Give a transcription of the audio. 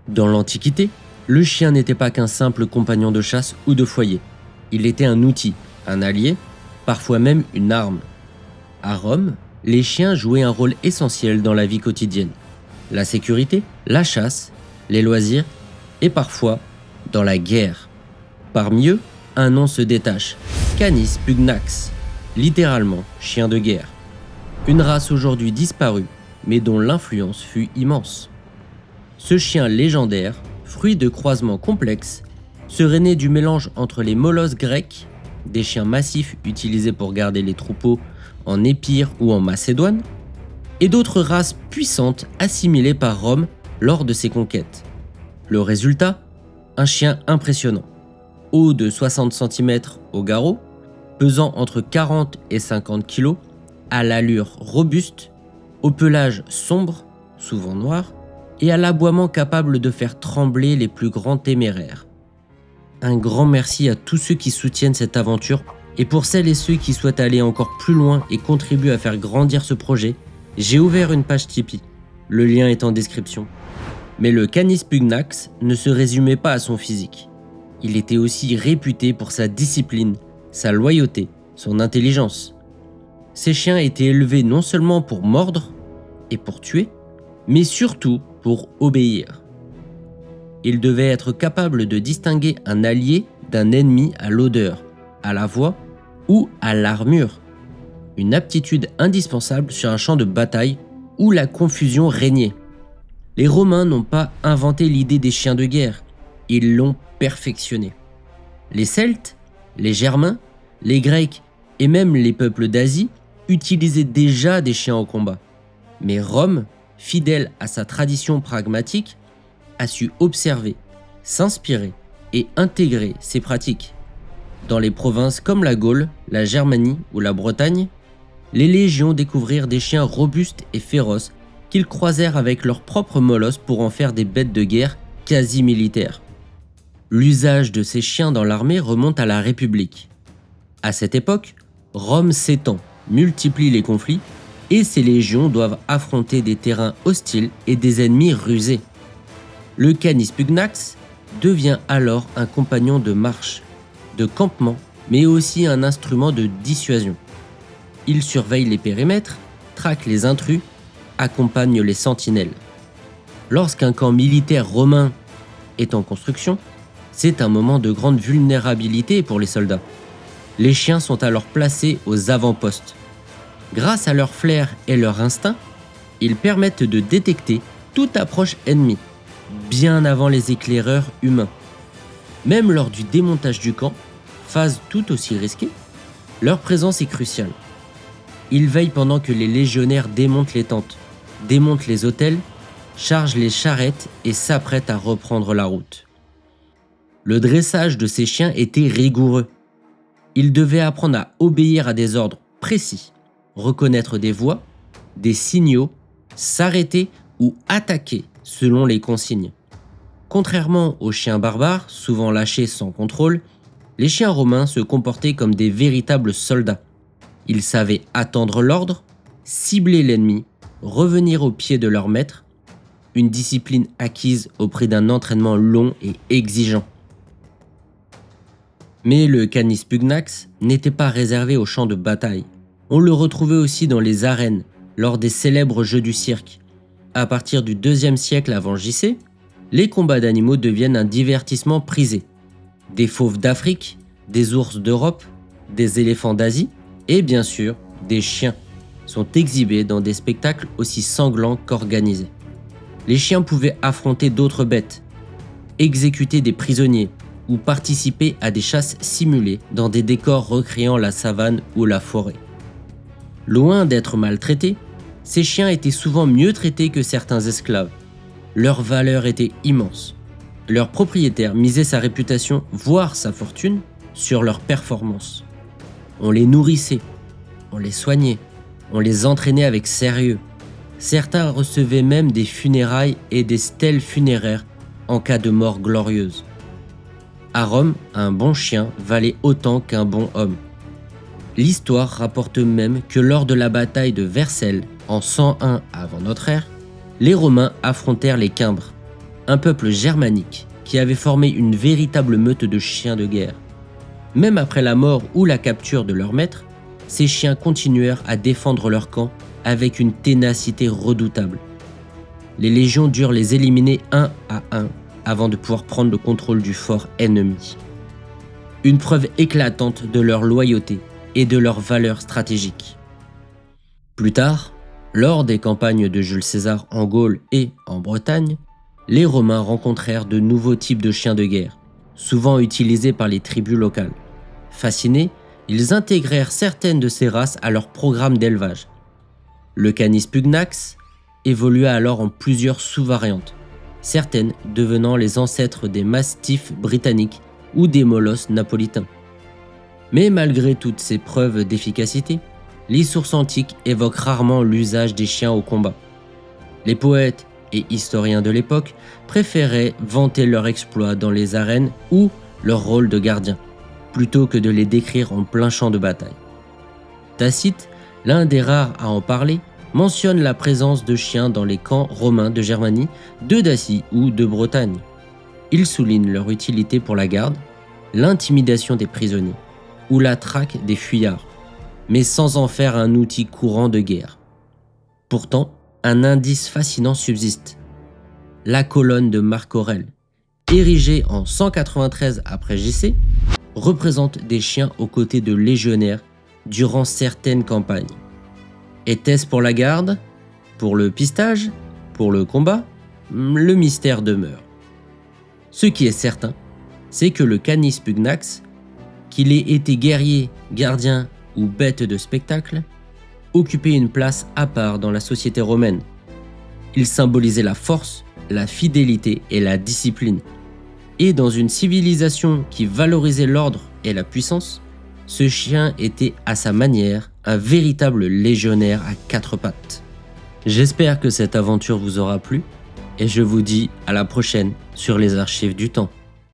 Dans l'Antiquité, le chien n'était pas qu'un simple compagnon de chasse ou de foyer. Il était un outil, un allié, parfois même une arme. À Rome, les chiens jouaient un rôle essentiel dans la vie quotidienne. La sécurité, la chasse, les loisirs et parfois dans la guerre. Parmi eux, un nom se détache, Canis pugnax, littéralement chien de guerre. Une race aujourd'hui disparue, mais dont l'influence fut immense. Ce chien légendaire, fruit de croisements complexes, serait né du mélange entre les molosses grecs, des chiens massifs utilisés pour garder les troupeaux en Épire ou en Macédoine, et d'autres races puissantes assimilées par Rome lors de ses conquêtes. Le résultat ? Un chien impressionnant, haut de 60 cm au garrot, pesant entre 40 et 50 kg, à l'allure robuste, au pelage sombre, souvent noir, et à l'aboiement capable de faire trembler les plus grands téméraires. Un grand merci à tous ceux qui soutiennent cette aventure, et pour celles et ceux qui souhaitent aller encore plus loin et contribuer à faire grandir ce projet, j'ai ouvert une page Tipeee. Le lien est en description. Mais le Canis pugnax ne se résumait pas à son physique. Il était aussi réputé pour sa discipline, sa loyauté, son intelligence. Ces chiens étaient élevés non seulement pour mordre et pour tuer, mais surtout pour obéir. Ils devaient être capables de distinguer un allié d'un ennemi à l'odeur, à la voix ou à l'armure. Une aptitude indispensable sur un champ de bataille où la confusion régnait. Les Romains n'ont pas inventé l'idée des chiens de guerre, ils l'ont perfectionnée. Les Celtes, les Germains, les Grecs et même les peuples d'Asie utilisaient déjà des chiens au combat. Mais Rome, fidèle à sa tradition pragmatique, a su observer, s'inspirer et intégrer ces pratiques. Dans les provinces comme la Gaule, la Germanie ou la Bretagne, les légions découvrirent des chiens robustes et féroces qu'ils croisèrent avec leurs propres molosses pour en faire des bêtes de guerre quasi militaires. L'usage de ces chiens dans l'armée remonte à la République. À cette époque, Rome s'étend, multiplie les conflits et ses légions doivent affronter des terrains hostiles et des ennemis rusés. Le Canis pugnax devient alors un compagnon de marche, de campement, mais aussi un instrument de dissuasion. Il surveille les périmètres, traque les intrus, accompagne les sentinelles. Lorsqu'un camp militaire romain est en construction, c'est un moment de grande vulnérabilité pour les soldats. Les chiens sont alors placés aux avant-postes. Grâce à leur flair et leur instinct, ils permettent de détecter toute approche ennemie, bien avant les éclaireurs humains. Même lors du démontage du camp, phase tout aussi risquée, leur présence est cruciale. Ils veillent pendant que les légionnaires démontent les tentes, démontent les hôtels, chargent les charrettes et s'apprêtent à reprendre la route. Le dressage de ces chiens était rigoureux. Ils devaient apprendre à obéir à des ordres précis, reconnaître des voix, des signaux, s'arrêter ou attaquer selon les consignes. Contrairement aux chiens barbares, souvent lâchés sans contrôle, les chiens romains se comportaient comme des véritables soldats. Ils savaient attendre l'ordre, cibler l'ennemi, revenir au pied de leur maître, une discipline acquise au prix d'un entraînement long et exigeant. Mais le Canis pugnax n'était pas réservé aux champs de bataille. On le retrouvait aussi dans les arènes, lors des célèbres jeux du cirque. À partir du IIe siècle avant JC, les combats d'animaux deviennent un divertissement prisé. Des fauves d'Afrique, des ours d'Europe, des éléphants d'Asie et bien sûr des chiens sont exhibés dans des spectacles aussi sanglants qu'organisés. Les chiens pouvaient affronter d'autres bêtes, exécuter des prisonniers ou participer à des chasses simulées dans des décors recréant la savane ou la forêt. Loin d'être maltraités, ces chiens étaient souvent mieux traités que certains esclaves. Leur valeur était immense. Leur propriétaire misait sa réputation, voire sa fortune, sur leur performance. On les nourrissait, on les soignait, on les entraînait avec sérieux. Certains recevaient même des funérailles et des stèles funéraires en cas de mort glorieuse. À Rome, un bon chien valait autant qu'un bon homme. L'histoire rapporte même que lors de la bataille de Vercelles, en 101 avant notre ère, les Romains affrontèrent les Cimbres. un peuple germanique qui avait formé une véritable meute de chiens de guerre. Même après la mort ou la capture de leur maître, ces chiens continuèrent à défendre leur camp avec une ténacité redoutable. Les légions durent les éliminer un à un avant de pouvoir prendre le contrôle du fort ennemi. Une preuve éclatante de leur loyauté et de leur valeur stratégique. Plus tard, lors des campagnes de Jules César en Gaule et en Bretagne, les Romains rencontrèrent de nouveaux types de chiens de guerre, souvent utilisés par les tribus locales. Fascinés, ils intégrèrent certaines de ces races à leur programme d'élevage. Le Canis pugnax évolua alors en plusieurs sous-variantes, certaines devenant les ancêtres des mastifs britanniques ou des molosses napolitains. Mais malgré toutes ces preuves d'efficacité, les sources antiques évoquent rarement l'usage des chiens au combat. Les poètes et historiens de l'époque préféraient vanter leurs exploits dans les arènes ou leur rôle de gardien, plutôt que de les décrire en plein champ de bataille. Tacite, l'un des rares à en parler, mentionne la présence de chiens dans les camps romains de Germanie, de Dacie ou de Bretagne. Il souligne leur utilité pour la garde, l'intimidation des prisonniers ou la traque des fuyards, mais sans en faire un outil courant de guerre. Pourtant, un indice fascinant subsiste. La colonne de Marc Aurèle, érigée en 193 après JC, représente des chiens aux côtés de légionnaires durant certaines campagnes. Était-ce pour la garde? Pour le pistage? Pour le combat? Le mystère demeure. Ce qui est certain, c'est que le Canis pugnax, qu'il ait été guerrier, gardien ou bête de spectacle, occupait une place à part dans la société romaine. Il symbolisait la force, la fidélité et la discipline. Et dans une civilisation qui valorisait l'ordre et la puissance, ce chien était à sa manière un véritable légionnaire à quatre pattes. J'espère que cette aventure vous aura plu et je vous dis à la prochaine sur les archives du temps.